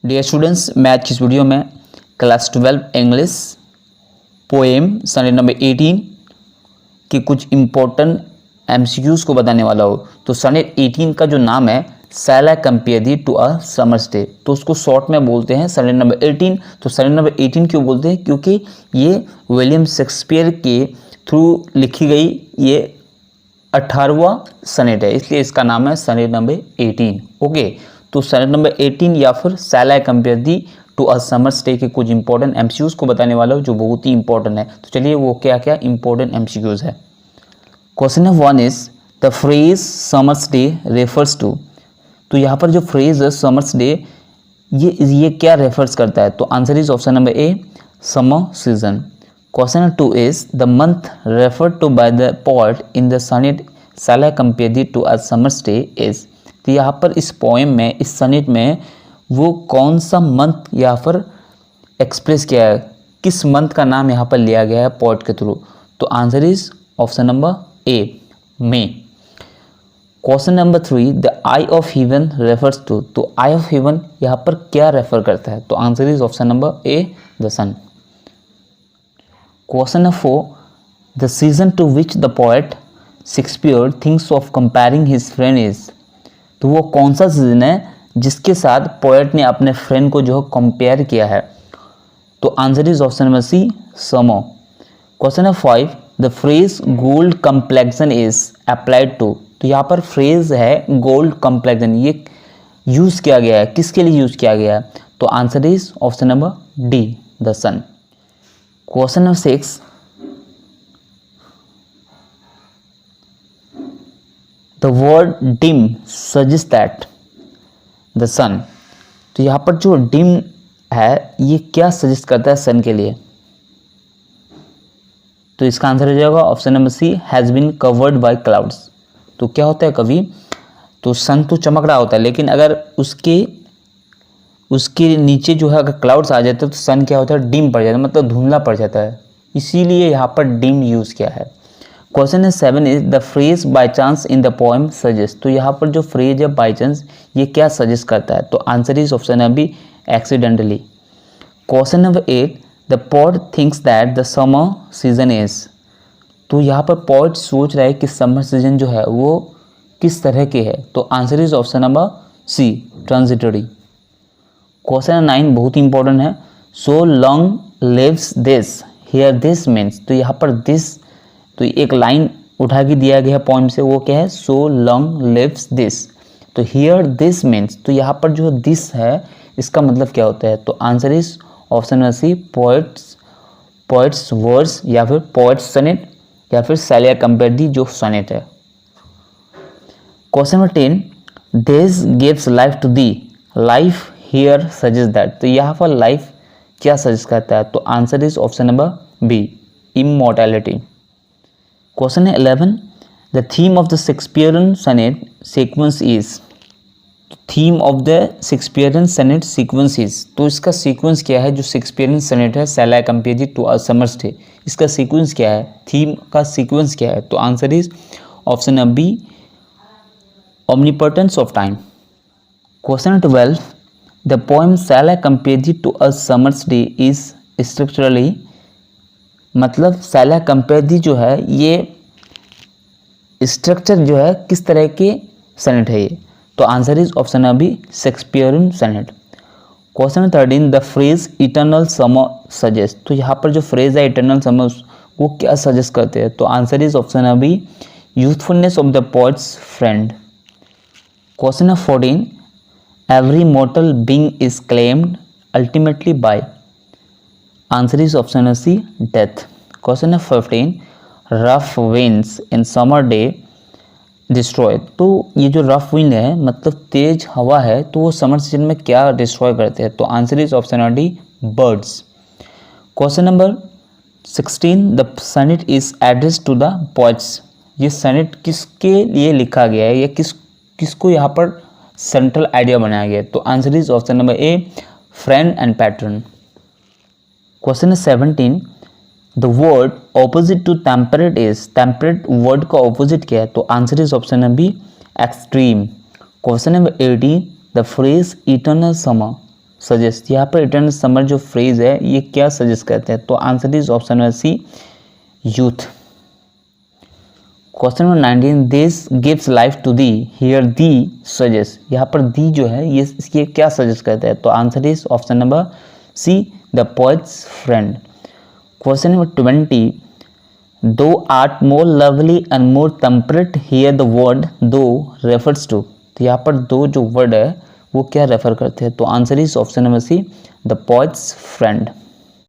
Dear students, मैं आज की इस वीडियो में class 12 English poem Sunday number 18 के कुछ इम्पोर्टेंट एमसीक्यूज़ को बताने वाला हूँ। तो सनडे 18 का जो नाम है shall I compare thee to a summer's day, तो उसको शॉर्ट में बोलते हैं सनडे नंबर 18। तो सनडे नंबर 18 क्यों बोलते हैं? क्योंकि ये विलियम शेक्सपियर के थ्रू लिखी गई ये 18वां सनेट है, इसलिए इसका नाम है सनेट नंबर 18। ओके, तो सनेट नंबर 18 या फिर shall I compare thee to a summer's day के कुछ इंपॉर्टेंट एमसीक्यूज़ को बताने वाला हूँ जो बहुत ही इंपॉर्टेंट है। तो चलिए वो क्या क्या इंपॉर्टेंट एमसीक्यूज़ है। Question number 1 is the phrase summer's day refers to. तो यहाँ पर जो फ्रेज है समर्स डे ये क्या रेफर्स करता है? तो answer is option number A summer season. Question number 2 is the month referred to by the poet in the sonnet shall I compare thee to a summer's day is. तो यहाँ पर इस poem में, इस सनेट में वो कौन सा मंथ यहाँ पर एक्सप्रेस किया है, किस मंथ का नाम यहाँ पर लिया गया है पोएट के थ्रू? तो answer is option number A May. Question number 3 the eye of heaven refers to. तो आई ऑफ हेवन यहाँ पर क्या रेफर करता है? तो answer is option number A the sun. Question number 4 the season to which the poet Shakespeare thinks of comparing his friend is. तो वो कौन सा सीजन है जिसके साथ पोएट ने अपने फ्रेंड को जो कंपेयर किया है? तो answer is option number C summer. Question number 5 the phrase gold complexion is applied to. तो यहाँ पर फ्रेज है गोल्ड कंप्लेक्शन, ये यूज किया गया है, किसके लिए यूज किया गया है? तो answer is option number D the sun. Question number 6 the word dim suggest that the sun. तो यहाँ पर जो डिम है ये क्या सजेस्ट करता है सन के लिए? तो इसका आंसर हो जाएगा option number C has been covered by clouds. तो क्या होता है कभी तो सन तो चमक रहा होता है, लेकिन अगर उसके नीचे जो है अगर क्लाउड्स आ जाते हैं तो सन क्या होता है डिम पड़ जाता है, मतलब धुंधला पड़ जाता है, इसीलिए यहाँ पर डिम यूज़ किया है। Question number 7 is the phrase by chance in the poem suggest. तो यहाँ पर जो फ्रेज है बाय चांस ये क्या सजेस्ट करता है? तो answer is option number B accidentally. Question number 8 the poet thinks that the summer season is. तो यहाँ पर पोएट सोच रहा है कि समर सीजन जो है वो किस तरह के है? तो answer is option number C transitory. Question number 9 बहुत इंपॉर्टेंट है so long lives this here this means. तो यहाँ पर दिस तो एक लाइन उठा के दिया गया पोएम से, वो क्या है? So long lives this. तो हियर दिस मीन्स, तो यहाँ पर जो दिस है इसका मतलब क्या होता है? तो answer is option number C poet's words या फिर पोएट्स सनेट या फिर शैल आई कंपेयर दी जो सनेट है। Question number 10 this gives life to thee life here suggest that. तो यहाँ पर लाइफ क्या सजेस्ट करता है? तो answer is option number B immortality. Question 11 the theme of the Shakespearean sonnet sequence is. Theme of the Shakespearean sonnet sequence is. तो इसका sequence क्या है? जो शेक्सपियरियन सनेट है shall I compare thee to a summer's day, इसका sequence क्या है? Theme का सीक्वेंस क्या है? तो answer is option number B omnipotence of time. Question 12 the poem shall I compare thee to a summer's day is structurally. मतलब shall I compare दी जो है ये स्ट्रक्चर जो है किस तरह के सनेट है ये? तो answer is option number B Shakespearean sonnet. Question 13 the phrase eternal summer suggest. तो यहाँ पर जो फ्रेज है इटर्नल समर वो क्या सजेस्ट करते हैं? तो answer is option number B youthfulness of the poet's friend. Question number 14 every mortal being is claimed ultimately by. Answer is option number C death. Question number 15 rough winds in summer day destroy. तो ये जो rough wind है मतलब तेज हवा है, तो वो summer season में क्या डिस्ट्रॉय करते हैं? तो answer is option number D birds. Question number 16 the sonnet is address to the poets. ये सनेट किसके लिए लिखा गया है या किसको यहाँ पर सेंट्रल आइडिया बनाया गया है? तो answer is option number A friend and pattern. Question 17 the word opposite to temperate is. Temperate word का ऑपोजिट क्या है? तो answer is option number B extreme. Question number 18 the phrase eternal summer suggest, यहाँ पर eternal summer जो phrase है ये क्या सजेस्ट करते हैं, तो answer is option number C, youth. Question number 19, this gives life to thee, here thee suggest, यहाँ पर दी जो है ये क्या सजेस्ट करता है, तो answer is option number C, the poet's friend. Question number 20, thou art more lovely and more temperate, here the word thou refers to, तो यहाँ पर दो जो वर्ड है वो क्या रेफर करते हैं, तो answer is option number C, the poet's friend.